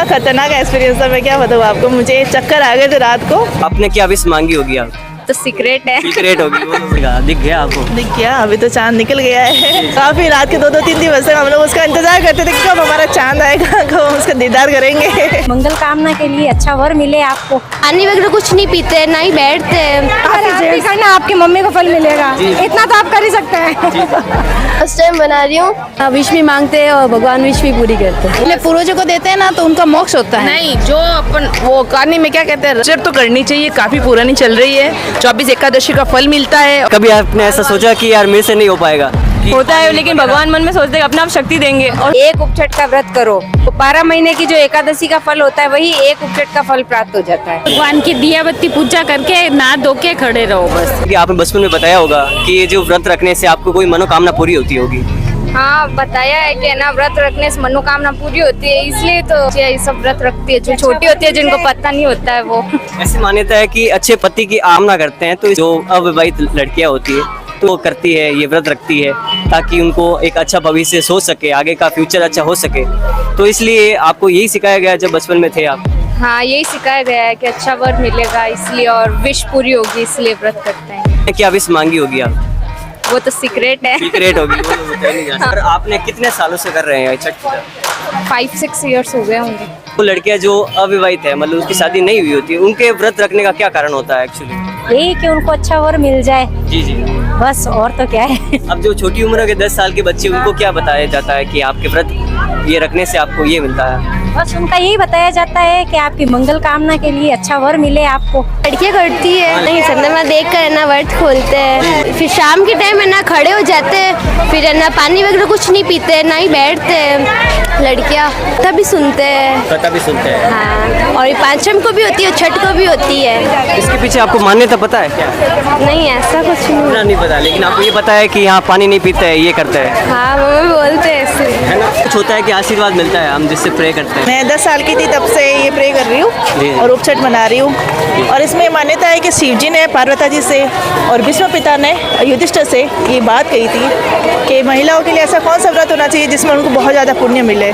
खतरनाक एक्सपीरियंस था, मैं क्या बताऊँ आपको, मुझे चक्कर आ गए थे रात को। आपने क्या विश मांगी होगी आप? तो सीक्रेट है। सीक्रेट होगी वो तो दिख गया आपको? दिख गया, अभी तो चांद निकल गया है। काफी रात के 2-3 दिवस से हम लोग उसका इंतजार करते थे कि कब हमारा चांद आएगा, कब हम उसका दीदार करेंगे। मंगल कामना के लिए अच्छा वर मिले आपको। पानी वगैरह कुछ नहीं पीते, ना ही बैठते हैं। करना आपकी मम्मी को फल मिलेगा, इतना तो आप कर ही सकते हैं। फर्स्ट टाइम बना रही हूँ। विश भी मांगते हैं और भगवान विश भी पूरी करते हैं। पहले पूर्वजों को देते हैं ना तो उनका मोक्ष होता है। नहीं, जो अपन वो कहानी में क्या कहते हैं, रजत तो करनी चाहिए, काफी पुरानी चल रही है। 24 एकादशी का फल मिलता है। कभी आपने ऐसा सोचा कि यार मेरे से नहीं हो पाएगा? होता है, लेकिन भगवान मन में सोचते हैं अपना आप शक्ति देंगे। और एक उपचट का व्रत करो तो 12 महीने की जो एकादशी का फल होता है वही एक उपचट का फल प्राप्त हो जाता है। भगवान की दिया बत्ती पूजा करके नहा धो के खड़े रहो बस। कि आपने बचपन में बताया होगा कि ये जो व्रत रखने से आपको कोई मनोकामना पूरी होती होगी। हाँ, बताया है कि ना व्रत रखने से मनोकामना पूरी होती है, इसलिए तो ये सब व्रत रखती है। जो छोटी होती है जिनको पता नहीं होता है वो। ऐसी मान्यता है कि अच्छे पति की कामना करते हैं तो जो अविवाहित लड़कियां होती है तो वो करती है, ये व्रत रखती है ताकि उनको एक अच्छा भविष्य सोच सके, आगे का फ्यूचर अच्छा हो सके। तो इसलिए आपको यही सिखाया गया जब बचपन में थे आप? हाँ, यही सिखाया गया है कि अच्छा वर मिलेगा इसलिए, और विश पूरी होगी इसलिए व्रत करते हैं। क्या विश मांगी होगी आप? वो तो सीक्रेट है। सीक्रेट होगी वो तो बताया नहीं जा सकता। और आपने कितने सालों से कर रहे हैं छठ पूजा? 5-6 ईयर्स हो गए होंगे। वो लड़कियां जो अविवाहित है, मतलब उसकी शादी नहीं हुई होती, उनके व्रत रखने का क्या कारण होता है एक्चुअली? यही कि उनको अच्छा वर मिल जाए जी जी। बस, और तो क्या है। अब जो छोटी उम्र के 10 साल के बच्चे, उनको क्या बताया जाता है कि आपके व्रत ये रखने से आपको ये मिलता है? बस उनका यही बताया जाता है कि आपकी मंगल कामना के लिए अच्छा वर मिले आपको। लड़कियाँ करती है नहीं, चंद्रमा देख कर ना व्रत खोलते हैं, फिर शाम के टाइम है ना खड़े हो जाते हैं, फिर है ना पानी वगैरह कुछ नहीं पीते, ना ही बैठते हैं। लड़कियाँ तभी सुनते हैं। कथा भी सुनते हैं। हाँ, और ये पांचम को भी होती है, छठ को भी होती है। इसके पीछे आपको मान्यता पता है क्या? नहीं, ऐसा कुछ नहीं। इतना नहीं पता, लेकिन आपको ये पता है कि यहाँ पानी नहीं पीते हैं, ये करते हैं, हाँ, मम्मी बोलते हैं ऐसे। है ना? कुछ होता है कि आशीर्वाद मिलता है, हम जिससे प्रे करते हैं। मैं 10 साल की थी तब से ये प्रे कर रही जी। हूँ और उपछठ मना रही हूँ। और इसमें मान्यता है कि शिव जी ने पार्वती जी से और विष्णु पिता ने युधिष्ठिर से ये बात कही थी कि महिलाओं के लिए ऐसा कौन सा व्रत होना चाहिए जिसमें उनको बहुत ज़्यादा पुण्य मिले,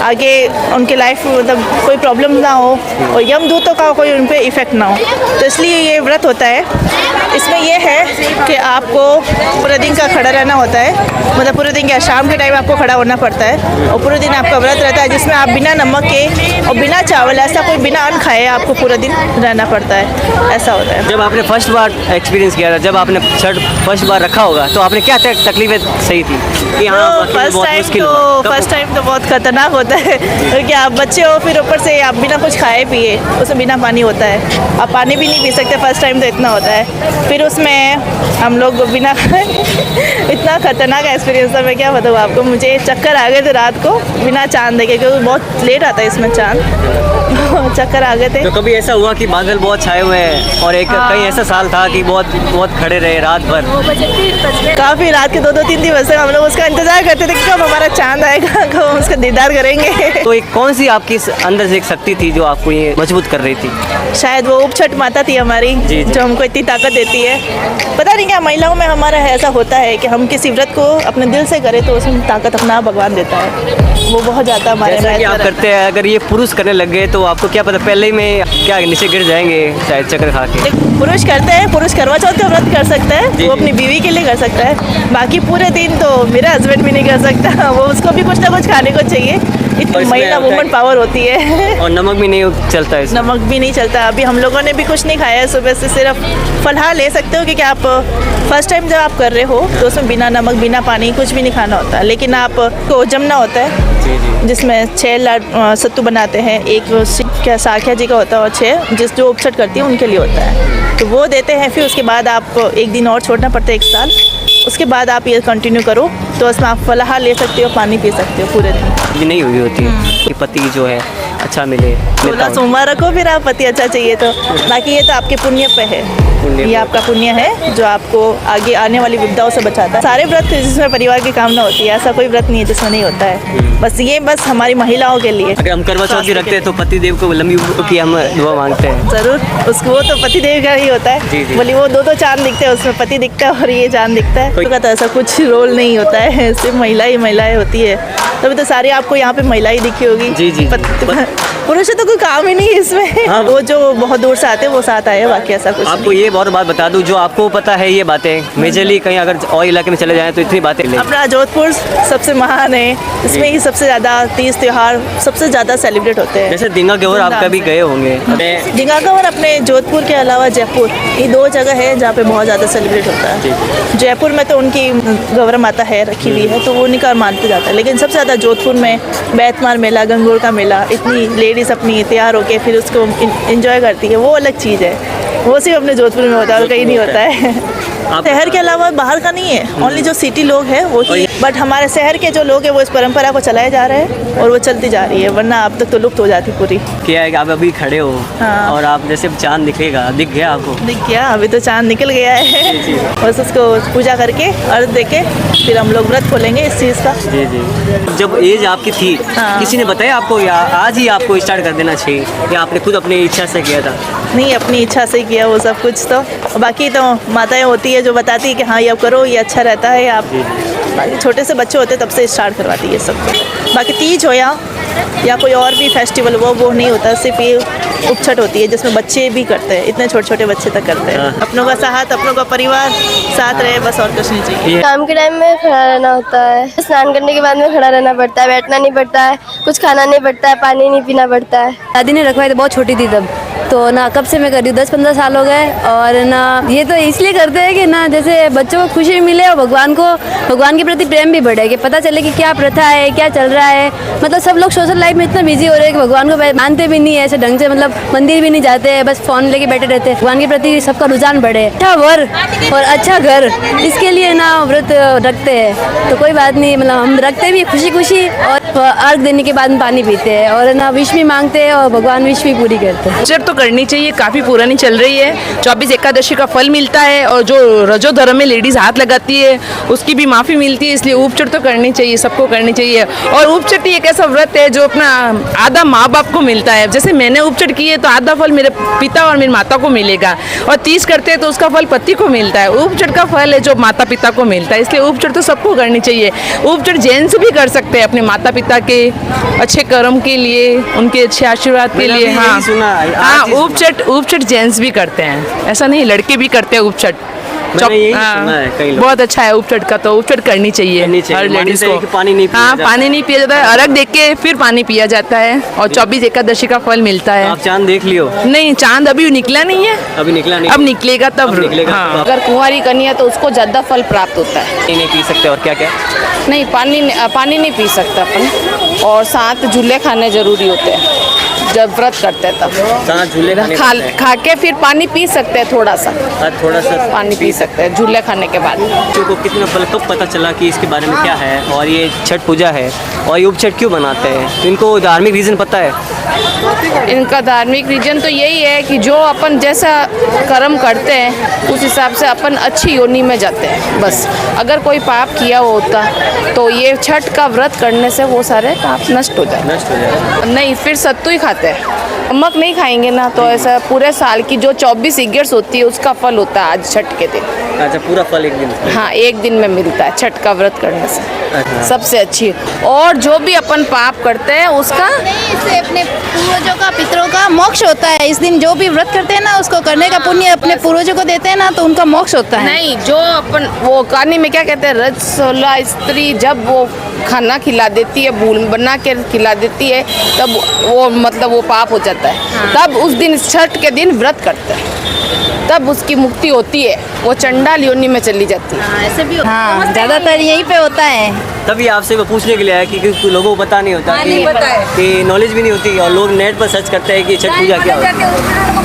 आगे उनके लाइफ में मतलब कोई प्रॉब्लम ना हो और यमदूतों का कोई उन पर इफेक्ट ना हो। तो इसलिए ये व्रत होता है। इसमें यह है कि आपको पूरे दिन का खड़ा रहना होता है, मतलब पूरे दिन क्या, शाम के टाइम आपको खड़ा होना पड़ता है और पूरे दिन आपका व्रत रहता है जिसमें आप बिना नमक के और बिना चावल, ऐसा कोई बिना अन्न खाए आपको पूरा दिन रहना पड़ता है, ऐसा होता है। जब आपने फर्स्ट बार एक्सपीरियंस किया था, जब आपने छठ फर्स्ट बार रखा होगा, तो आपने क्या तकलीफें सही थी कि हाँ फर्स्ट टाइम तो बहुत खतरनाक होता है क्योंकि आप बच्चे हो, फिर ऊपर से आप बिना कुछ खाए पिए, उसमें बिना पानी होता है, आप पानी भी नहीं पी सकते फर्स्ट टाइम, तो इतना होता है। फिर उसमें हम लोग बिना इतना खतरनाक एक्सपीरियंस था, मैं क्या बताऊँ आपको, मुझे चक्कर आ गए थे रात को बिना चांद देखे, क्योंकि बहुत लेट आता है इसमें चांद। चक्कर आ गए थे। तो कभी ऐसा हुआ कि बादल बहुत छाए हुए हैं और एक कहीं ऐसा साल था कि बहुत खड़े रहे रात भर? काफी रात के 2-3 दिवस से हम लोग उसका इंतजार करते थे कि कब हमारा चांद आएगा, कब हम उसका दीदार करेंगे। तो एक कौन सी आपकी अंदर से एक शक्ति थी जो आपको ये मजबूत कर रही थी? शायद वो उपछठ माता थी हमारी, जी। जो हमको इतनी ताकत देती है। पता नहीं क्या महिलाओं में हमारा ऐसा होता है कि हम किसी व्रत को अपने दिल से करें तो उसमें ताकत अपना भगवान देता है, वो बहुत ज़्यादा हमारे जैसा कि आप करते हैं, अगर ये पुरुष करने लग गए तो आपको क्या पता पहले ही में क्या नीचे गिर जाएंगे शायद चक्कर खा के। पुरुष करते हैं, पुरुष करवा चौथ का व्रत कर सकता है, वो अपनी बीवी के लिए कर सकता है, बाकी पूरे दिन तो मेरा हस्बैंड भी नहीं कर सकता, वो उसको भी कुछ ना कुछ खाने को चाहिए, इतनी महिला वुमन पावर होती है। और नमक भी नहीं चलता है? नमक भी नहीं चलता। अभी हम लोगों ने भी कुछ नहीं खाया है सुबह से, सिर्फ फलहार ले सकते हो क्योंकि आप फर्स्ट टाइम जब आप कर रहे हो तो उसमें बिना नमक बिना पानी कुछ भी नहीं खाना होता, लेकिन आपको जमना होता है जिसमें 6 सत्तू बनाते हैं, एक क्या साख्या जी का होता है और 6 जो उपछठ करती है उनके लिए होता है, तो वो देते हैं। फिर उसके बाद आप एक दिन और छोड़ना पड़ता है, 1 साल, उसके बाद आप ये कंटिन्यू करो तो उसमें आप फलाहार ले सकते हो, पानी पी सकते हो पूरे दिन। ये नहीं हुई होती है कि पति जो है अच्छा मिले? 16 सोमवार रखो फिर आप पति अच्छा चाहिए तो, बाकी ये तो आपके पुण्य पे है। पुण्य। ये आपका पुण्य है जो आपको आगे आने वाली विपदाओं से बचाता है। सारे व्रत जिसमें परिवार की कामना होती है, ऐसा कोई व्रत नहीं है जिसमें नहीं होता है। बस हमारी महिलाओं के लिए। अगर हम करवा चौथ भी रखते हैं तो पति देव को लंबी उम्र की हम दुआ मांगते हैं। जरूर, उसको वो तो पति देव का ही होता जी, है। जी। बोली वो दो चांद दिखते हैं, उसमें पति दिखता है और ये चांद दिखता है। तो ऐसा कुछ रोल नहीं होता है, सिर्फ महिलाएं होती है। तभी तो सारे आपको यहाँ पे महिला ही दिखी होगी। जी। पुरुष तो कोई काम ही नहीं है इसमें। हाँ। वो जो बहुत दूर से आते हैं वो साथ आए, बाकी ऐसा कुछ आपको ये बहुत बात बता दूं, जो आपको पता है ये बातें मेजरली कहीं अगर और इलाके में चले जाएं तो इतनी बातें नहीं। अपना जोधपुर सबसे महान है, इसमें ही सबसे ज़्यादा तीज त्योहार सबसे ज़्यादा सेलिब्रेट होते हैं। जैसे दींगा गौर आप कभी गए होंगे? दींगा गौर अपने जोधपुर के अलावा जयपुर, ये दो जगह है जहाँ पे बहुत ज़्यादा सेलिब्रेट होता है। जयपुर में तो उनकी गौरा माता है रखी हुई है, तो वो उनका मानते जाता है। लेकिन सबसे ज़्यादा जोधपुर में बैतमार मेला, गंगोर का मेला, इतनी लेडीज़ अपनी तैयार होकर फिर उसको इंजॉय करती है, वो अलग चीज़ है। वो सिर्फ अपने जोधपुर में होता है और कहीं नहीं होता है। शहर के अलावा बाहर का नहीं है, ओनली जो सिटी लोग हैं वो ही। बट हमारे शहर के जो लोग हैं वो इस परंपरा को चलाए जा रहे हैं और वो चलती जा रही है, वरना अब तक तो लुप्त हो जाती पूरी। क्या है कि आप अभी खड़े हो हाँ। और आप जैसे चांद दिखेगा, दिख गया आपको? दिख गया, अभी तो चांद निकल गया है। बस उसको पूजा करके अर्घ देके फिर हम लोग व्रत खोलेंगे इस चीज़ का। जी। जब एज आपकी थी, हाँ। किसी ने बताया आपको या आज ही आपको स्टार्ट कर देना चाहिए, या आपने खुद अपनी इच्छा से किया था? नहीं, अपनी इच्छा से किया वो सब कुछ। तो बाकी तो माताएं होती है जो बताती है कि हाँ ये अब करो, ये अच्छा रहता है। आप बाकी छोटे से बच्चे होते तब से स्टार्ट करवाती है सब। बाकी तीज हो या कोई और भी फेस्टिवल वो नहीं होता, सिर्फ ये उपछट होती है जिसमें बच्चे भी करते हैं, इतने छोटे छोटे बच्चे तक करते हैं। अपनों का साथ, अपनों का परिवार साथ रहे, बस और कुछ नहीं चाहिए। शाम के टाइम में खड़ा रहना होता है, स्नान करने के बाद में खड़ा रहना पड़ता है, बैठना नहीं पड़ता है, कुछ खाना नहीं पड़ता है, पानी नहीं पीना पड़ता है। दादी ने रखवाई थी, बहुत छोटी थी तब तो ना, कब से मैं कर रही हूँ, 10-15 साल हो गए। और ना ये तो इसलिए करते हैं कि ना जैसे बच्चों को खुशी मिले और भगवान के प्रति प्रेम भी बढ़े, कि पता चले कि क्या प्रथा है, क्या चल रहा है। मतलब सब लोग सोशल लाइफ में इतना बिजी हो रहे हैं कि भगवान को मानते भी नहीं है ऐसे ढंग से, मतलब मंदिर भी नहीं जाते हैं, बस फोन लेके बैठे रहते हैं। भगवान के प्रति सबका रुझान बढ़े, अच्छा वर और अच्छा घर, इसके लिए ना व्रत रखते हैं। तो कोई बात नहीं, मतलब हम रखते भी खुशी खुशी, और अर्घ देने के बाद पानी पीते हैं और ना विश भी मांगते हैं और भगवान विश भी पूरी करते हैं। उपचट तो करनी चाहिए, काफ़ी पुरानी चल रही है। 24 एकादशी का फल मिलता है और जो रजो धर्म में लेडीज़ हाथ लगाती है उसकी भी माफ़ी मिलती है, इसलिए उपचट तो करनी चाहिए, सबको करनी चाहिए। और उपचट एक ऐसा व्रत है जो अपना आधा माँ बाप को मिलता है। जैसे मैंने उपचट की है तो आधा फल मेरे पिता और मेरी माता को मिलेगा, और तीज करते हैं तो उसका फल पति को मिलता है। उपचट का फल है जो माता पिता को मिलता है, इसलिए उपचट तो सबको करनी चाहिए। उपचट जेंट्स भी कर सकते हैं अपने माता पिता के अच्छे कर्म के लिए, उनके अच्छे आशीर्वाद के लिए। हाँ, उपचट जेंट्स भी करते हैं, ऐसा नहीं लड़के भी करते हैं उपचट। मैंने यही सुना है कई लोग। बहुत अच्छा है उपचट का, तो उपचट करनी चाहिए हर लेडीज को। पानी नहीं पिया हाँ, जाता। पानी नहीं पिया जाता है, अर्घ देख के फिर पानी पिया जाता है, और 24 एकादशी का फल मिलता है। आप चांद देख लियो? नहीं, चांद अभी निकला नहीं है, अभी निकला नहीं, अब निकलेगा तब। हाँ। अगर कुंवारी कन्या तो उसको ज़्यादा फल प्राप्त होता है। नहीं पी सकते, और क्या क्या? नहीं, पानी नहीं पी सकता अपन, और साथ झूले खाने जरूरी होते हैं जब व्रत करते हैं तब। साथ झूले खा के फिर पानी पी सकते हैं, थोड़ा सा पानी पी सकते हैं झूले खाने के बाद। बच्चों को कितना कब पता चला कि इसके बारे में क्या है और ये छठ पूजा है और ये उपछठ क्यों बनाते हैं? तो इनको धार्मिक रीज़न पता है? इनका धार्मिक रीजन तो यही है कि जो अपन जैसा कर्म करते हैं उस हिसाब से अपन अच्छी योनि में जाते हैं। बस अगर कोई पाप किया होता तो ये छठ का व्रत करने से वो सारे पाप नष्ट हो जाए। नहीं, फिर सत्तू ही खाते हैं, नमक नहीं खाएंगे ना, तो ऐसा पूरे साल की जो 24 इयर्स होती है उसका फल होता है आज छठ के दिन। अच्छा, पूरा फल एक दिन? हाँ, एक दिन में मिलता है छठ का व्रत करने से। अच्छा। सबसे अच्छी, और जो भी अपन पाप करते हैं उसका इससे अपने पूर्वजों का, पितरों का मोक्ष होता है। इस दिन जो भी व्रत करते हैं ना उसको करने का पुण्य अपने पूर्वजों को देते हैं ना, तो उनका मोक्ष होता है। नहीं, जो अपन वो कहानी में क्या कहते हैं, रजस्वला स्त्री जब वो खाना खिला देती है, भूल बना के खिला देती है, तब वो मतलब वो पाप हो जाता है। तब उस दिन छठ के दिन व्रत करते हैं, तब उसकी मुक्ति होती है, वो चंडाल योनि में चली जाती है। ऐसे भी हाँ, ज़्यादातर यहीं पे होता है। तभी आपसे मैं पूछने के लिए आया कि लोगों को पता नहीं होता, कि नॉलेज भी नहीं होती, और लोग नेट पर सर्च करते हैं कि छठ पूजा क्या होती है।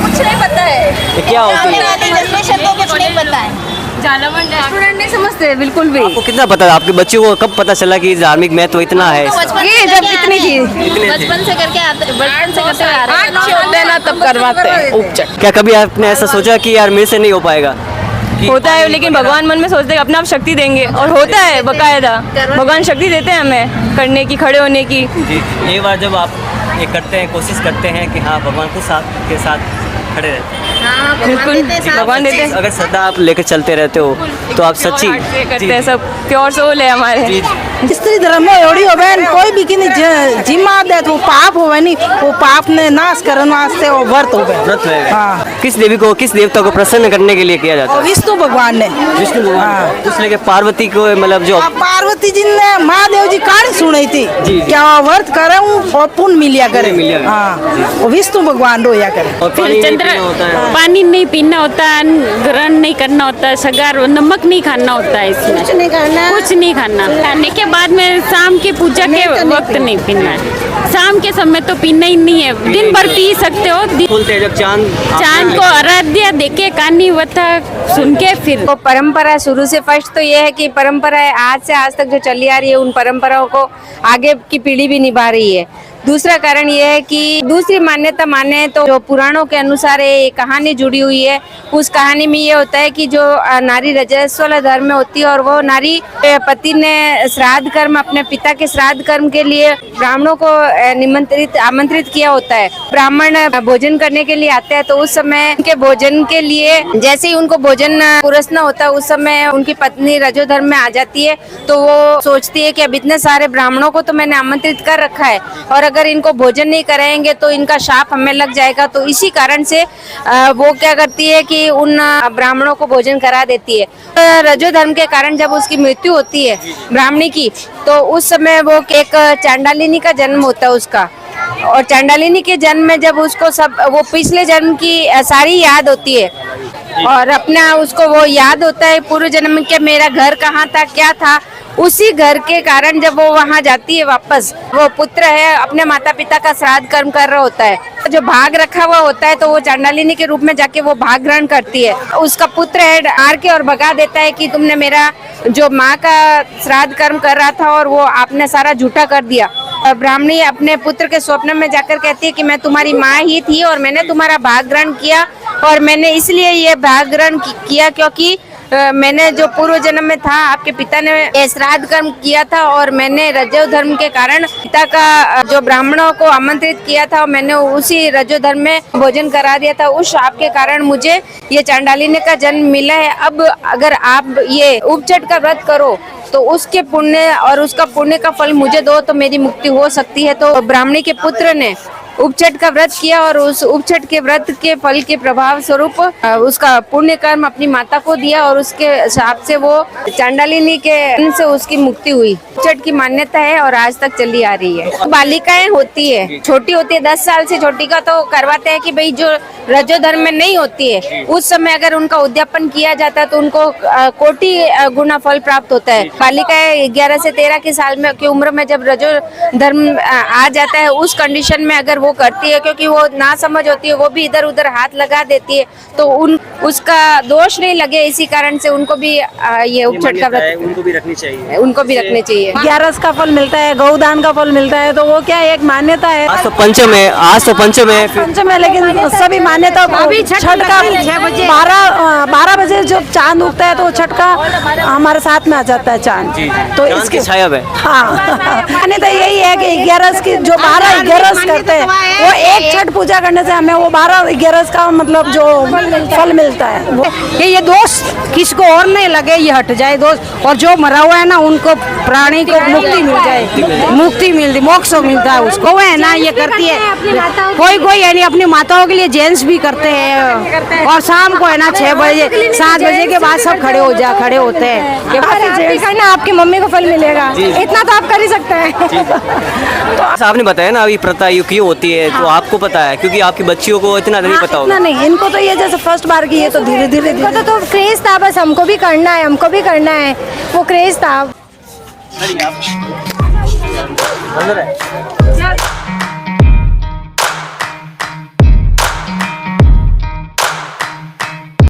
कुछ नहीं पता है, क्या होती है? कुछ नहीं पता है, स्टूडेंट नहीं समझते बिल्कुल भी। आपको कितना पता है? आपके बच्चों को कब पता चला कि धार्मिक महत्व इतना है? ये जब इतनी थी। बचपन से करते आ रहे हैं। अच्छे होते हैं ना तब करवाते हैं उपचट। क्या कभी आपने ऐसा सोचा कि यार मेरे से नहीं हो पाएगा? होता है, लेकिन भगवान मन में सोचते हैं अपने आप शक्ति देंगे, और होता है बकायदा। भगवान शक्ति देते हैं हमें करने की, खड़े होने की। जी, एक बार जब आप ये करते हैं, कोशिश करते हैं कि हाँ भगवान खुद साथ के साथ खड़े रहते हैं। बिल्कुल, भगवान देते हैं। अगर श्रद्धा आप लेकर चलते रहते हो तो आप सच्ची हार्ट से करते हैं, सब प्योर सोल है हमारे। स्त्री धर्म में एवढी हो बहन कोई भी किनी जिम्मा दे तो पाप हो नहीं, वो पाप ने नाश करने वास्ते वो व्रत हो गए। व्रत है। हाँ। किस देवी को, किस देवता को प्रसन्न करने के लिए किया जाता और है? विष्णु भगवान ने, विष्णु भगवान को। उसने के पार्वती को मतलब जो पार्वती जी ने महादेव जी कहानी सुनाई थी जी। क्या व्रत करे और पुण्य मिलिया करे। मिलिया करे। हाँ, वो विष्णु भगवान रोया करे। और पानी नहीं पीना होता है। पानी नहीं पीना होता, ग्रहण नहीं करना होता, सगार नमक नहीं खाना होता है इसमें, कुछ नहीं खाना। खाने के बाद में शाम की पूजा के वक्त नहीं पीना है। शाम के समय तो पीना ही नहीं है, दिन भर पी सकते हो। खुलते हैं जब चांद को आराध्या देके कहानी वथा सुन के फिर तो परंपरा शुरू से फर्स्ट तो ये है कि परंपराएं आज से आज तक जो चली आ रही है, उन परंपराओं को आगे की पीढ़ी भी निभा रही है। दूसरा कारण ये है कि दूसरी मान्यता माने तो जो पुराणों के अनुसार ये कहानी जुड़ी हुई है, उस कहानी में ये होता है कि जो नारी रजस्वला धर्म में होती है और वो नारी पति ने श्राद्ध कर्म, अपने पिता के श्राद्ध कर्म के लिए ब्राह्मणों को आमंत्रित किया होता है। ब्राह्मण भोजन करने के लिए आते हैं, तो उस समय उनके भोजन के लिए जैसे ही उनको भोजन पुरस्ना होता है, उस समय उनकी पत्नी रजो धर्म में आ जाती है। तो वो सोचती है कि अब इतने सारे ब्राह्मणों को तो मैंने आमंत्रित कर रखा है, और अगर इनको भोजन नहीं कराएंगे तो इनका शाप हमें लग जाएगा। तो इसी कारण से वो क्या करती है कि उन ब्राह्मणों को भोजन करा देती है। रजो धर्म के कारण जब उसकी मृत्यु होती है ब्राह्मणी की, तो उस समय वो एक चांडालिनी का जन्म होता है उसका। और चांडालिनी के जन्म में जब उसको सब वो पिछले जन्म की सारी याद होती है, और अपना उसको वो याद होता है पूर्व जन्म के मेरा घर कहाँ था, क्या था। उसी घर के कारण जब वो वहाँ जाती है वापस, वो पुत्र है अपने माता पिता का श्राद्ध कर्म कर रहा होता है, जो भाग रखा हुआ होता है, तो वो चांडालिनी के रूप में जाके वो भाग ग्रहण करती है। उसका पुत्र है आर के और भगा देता है कि तुमने मेरा जो माँ का श्राद्ध कर्म कर रहा था और वो आपने सारा झूठा कर दिया। ब्राह्मणी अपने पुत्र के स्वप्न में जाकर कहती है कि मैं तुम्हारी माँ ही थी और मैंने तुम्हारा भाग ग्रहण किया, और मैंने इसलिए ये भाग ग्रहण किया क्योंकि मैंने जो पूर्व जन्म में था आपके पिता ने श्राद्ध कर्म किया था, और मैंने रजो धर्म के कारण पिता का जो ब्राह्मणों को आमंत्रित किया था, मैंने उसी रजो धर्म में भोजन करा दिया था। उस शाप के कारण मुझे ये चांडालिनी का जन्म मिला है। अब अगर आप ये उपचट का व्रत करो तो उसके पुण्य और उसका पुण्य का फल मुझे दो तो मेरी मुक्ति हो सकती है। तो ब्राह्मणी के पुत्र ने उपचट का व्रत किया, और उस उपचट के व्रत के फल के प्रभाव स्वरूप उसका पुण्य कर्म अपनी माता को दिया, और उसके हिसाब से वो चांडालिनी के से उसकी मुक्ति हुई। उपचट की मान्यता है और आज तक चली आ रही है। बालिकाएं होती है, छोटी होती है 10 साल से छोटी का, तो करवाते हैं कि भाई जो रजो धर्म में नहीं होती है उस समय अगर उनका उद्यापन किया जाता है तो उनको कोटि गुना फल प्राप्त होता है। बालिकाएं 11 से 13 के साल में की उम्र में जब रजो धर्म आ जाता है, उस कंडीशन में अगर वो करती है, क्योंकि वो ना समझ होती है, वो भी इधर उधर हाथ लगा देती है, तो उसका दोष नहीं लगे, इसी कारण से उनको भी ये उपचट का व्रत उनको भी रखनी चाहिए। उनको भी रखने चाहिए। 11 का फल मिलता है, गौदान का फल मिलता है, तो वो क्या एक मान्यता है। आज तो पंचम है, पंचम है, लेकिन सभी मान्यता अभी छठ का 12 बजे जो चांद उगता है तो छठ का हमारे साथ में आ जाता है चांद। तो इसकी छाया है। हाँ, मान्यता यही है कि 11 की जो 12-11 करते हैं, वो एक छठ पूजा करने से हमें वो 12-11 का मतलब जो फल मिलता है। कि ये दोष किसको और नहीं लगे, ये हट जाए दोष, और जो मरा हुआ है ना उनको प्राणी को मुक्ति मिल जाए, मुक्ति मिलती, मोक्ष मिलता है उसको। वो है ना ये करती है, कोई यानी अपनी माताओं के लिए जेंट्स भी करते हैं, और शाम को है ना 6 बजे 7 बजे के बाद सब खड़े होते हैं कि करना आपकी मम्मी को फल मिलेगा, इतना तो आप कर ही सकते हैं। तो आपने बताया ना अभी प्रथा ये क्यों होती है, तो आपको पता है क्योंकि आपकी बच्चियों को इतना नहीं पता होगा। नहीं, इनको तो ये जैसे फर्स्ट बार की है तो धीरे धीरे तो क्रेज था, बस हमको भी करना है, वो क्रेज था।